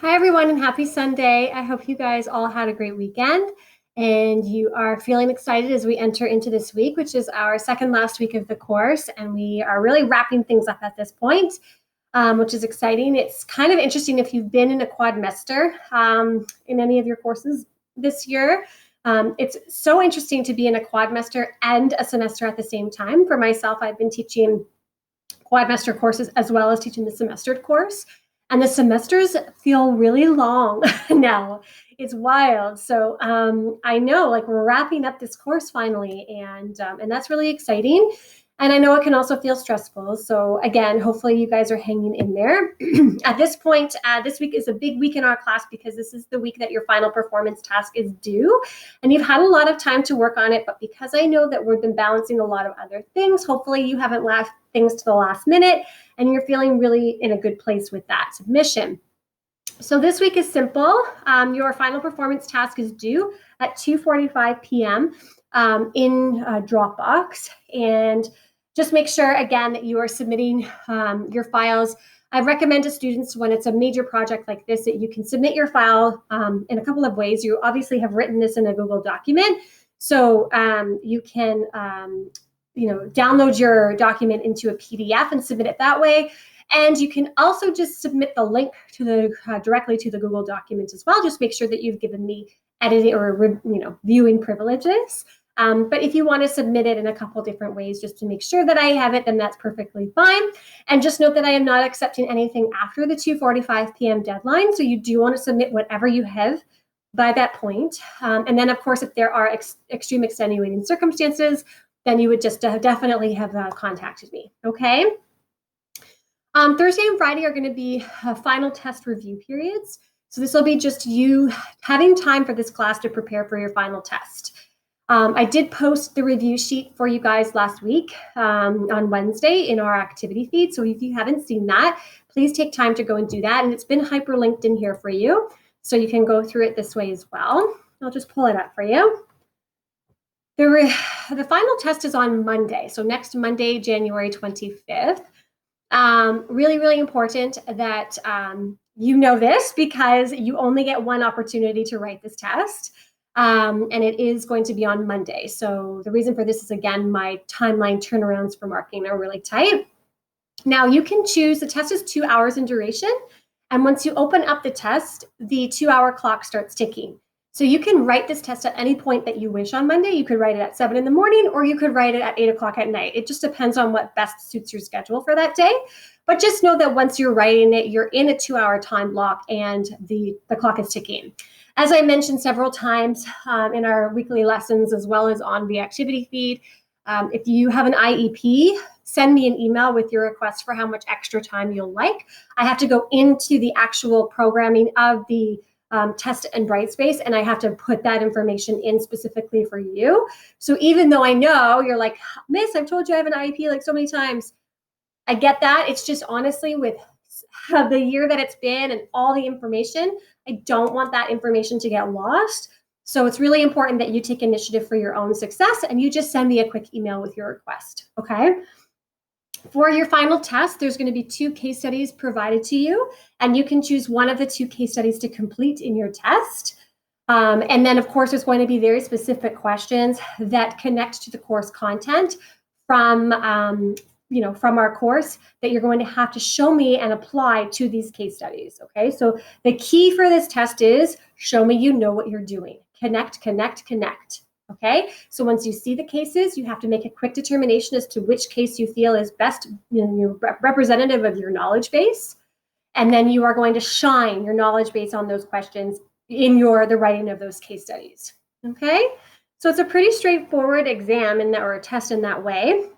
Hi, everyone, and happy Sunday. I hope you guys all had a great weekend and you are feeling excited as we enter into this week, which is our second last week of the course. And we are really wrapping things up at this point, which is exciting. It's kind of interesting if you've been in a quadmester in any of your courses this year. It's so interesting to be in a quadmester and a semester at the same time. For myself, I've been teaching quadmester courses as well as teaching the semestered course. And the semesters feel really long now. It's wild. So I know, like, we're wrapping up this course finally, and that's really exciting. And I know it can also feel stressful. So again, hopefully you guys are hanging in there. At this point, this week is a big week in our class because this is the week that your final performance task is due. And you've had a lot of time to work on it, but because I know that we've been balancing a lot of other things, hopefully you haven't left things to the last minute and you're feeling really in a good place with that submission. So this week is simple. Your final performance task is due at 2:45 p.m. In Dropbox. And just make sure, again, that you are submitting your files. I recommend to students when it's a major project like this that you can submit your file in a couple of ways. You obviously have written this in a Google document, so you can download your document into a PDF and submit it that way. And you can also just submit the link to the directly to the Google document as well. Just make sure that you've given me editing or viewing privileges. But if you want to submit it in a couple different ways just to make sure that I have it, then that's perfectly fine. And just note that I am not accepting anything after the 2:45 p.m. deadline. So you do want to submit whatever you have by that point. And then, of course, if there are extreme extenuating circumstances, then you would just definitely have contacted me. Okay. Thursday and Friday are going to be final test review periods. So this will be just you having time for this class to prepare for your final test. I did post the review sheet for you guys last week on Wednesday in our activity feed. So if you haven't seen that, please take time to go and do that. And it's been hyperlinked in here for you. So you can go through it this way as well. I'll just pull it up for you. The final test is on Monday. So next Monday, January 25th. Really, really important that you know this because you only get one opportunity to write this test. And it is going to be on Monday. So the reason for this is, again, my timeline turnarounds for marking are really tight. Now you can choose, the test is 2 hours in duration. And once you open up the test, the 2-hour clock starts ticking. So you can write this test at any point that you wish on Monday. You could write it at 7 in the morning, or you could write it at 8 o'clock at night. It just depends on what best suits your schedule for that day. But just know that once you're writing it, you're in a 2-hour time block and the clock is ticking. As I mentioned several times in our weekly lessons, as well as on the activity feed, if you have an IEP, send me an email with your request for how much extra time you'll like. I have to go into the actual programming of the test in Brightspace, and I have to put that information in specifically for you. So even though I know you're like, Miss, I've told you I have an IEP like so many times, I get that. It's just honestly with the year that it's been and all the information, I don't want that information to get lost. So it's really important that you take initiative for your own success and you just send me a quick email with your request, okay? For your final test, there's going to be 2 case studies provided to you, and you can choose one of the 2 case studies to complete in your test. And then, of course, there's going to be very specific questions that connect to the course content from our course that you're going to have to show me and apply to these case studies, okay? So the key for this test is show me you know what you're doing. Connect, connect, connect. Okay, so once you see the cases, you have to make a quick determination as to which case you feel is best, representative of your knowledge base. And then you are going to shine your knowledge base on those questions in the writing of those case studies. Okay, so it's a pretty straightforward exam or a test in that way.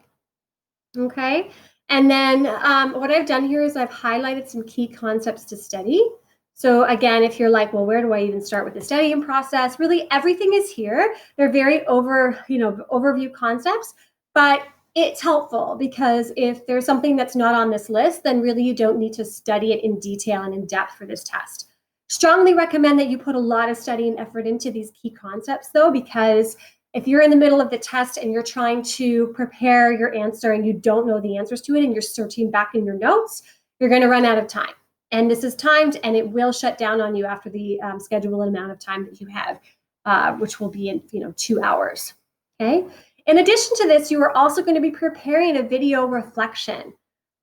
Okay, and then what I've done here is I've highlighted some key concepts to study. So again, if you're like, well, where do I even start with the studying process? Really, everything is here. They're very overview concepts, but it's helpful because if there's something that's not on this list, then really you don't need to study it in detail and in depth for this test. Strongly recommend that you put a lot of studying effort into these key concepts though, because if you're in the middle of the test and you're trying to prepare your answer and you don't know the answers to it and you're searching back in your notes, you're going to run out of time. And this is timed, and it will shut down on you after the scheduled amount of time that you have, which will be in 2 hours. Okay. In addition to this, you are also going to be preparing a video reflection.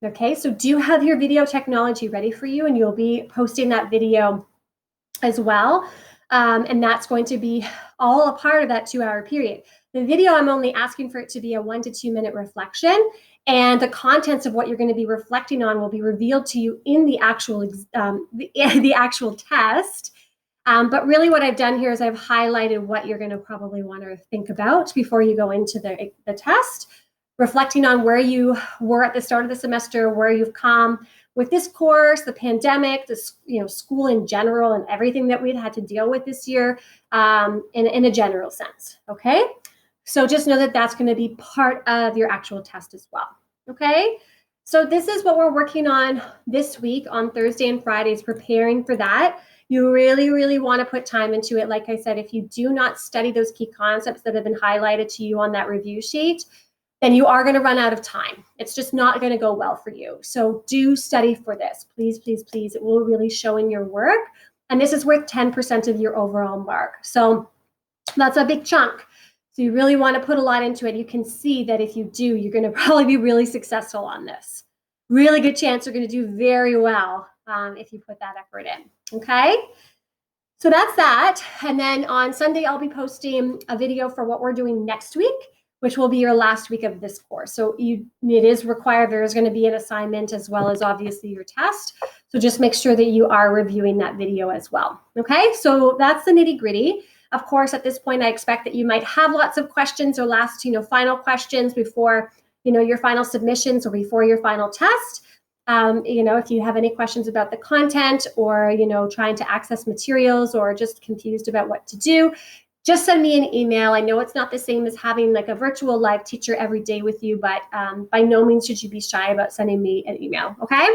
Okay, so do have your video technology ready for you, and you'll be posting that video as well. And that's going to be all a part of that 2-hour period. The video, I'm only asking for it to be a 1 to 2 minute reflection, and the contents of what you're going to be reflecting on will be revealed to you in the actual the actual test. But really what I've done here is I've highlighted what you're going to probably want to think about before you go into the test, reflecting on where you were at the start of the semester, where you've come with this course, the pandemic, school in general, and everything that we've had to deal with this year, in a general sense. Okay, so just know that that's going to be part of your actual test as well. Okay, so this is what we're working on this week on Thursday and Fridays, preparing for that. You really, really want to put time into it. Like I said, if you do not study those key concepts that have been highlighted to you on that review sheet, then you are going to run out of time. It's just not going to go well for you. So do study for this. Please, please, please. It will really show in your work. And this is worth 10% of your overall mark. So that's a big chunk. So you really want to put a lot into it. You can see that if you do, you're going to probably be really successful on this. Really good chance you're going to do very well if you put that effort in. Okay? So that's that. And then on Sunday, I'll be posting a video for what we're doing next week, which will be your last week of this course. So it is required. There is going to be an assignment as well as obviously your test. So just make sure that you are reviewing that video as well. Okay, so that's the nitty gritty. Of course, at this point, I expect that you might have lots of questions or last, final questions before, your final submissions or before your final test. If you have any questions about the content or, trying to access materials or just confused about what to do, just send me an email. I know it's not the same as having like a virtual live teacher every day with you, but by no means should you be shy about sending me an email, okay?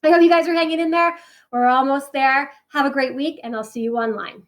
I hope you guys are hanging in there. We're almost there. Have a great week, and I'll see you online.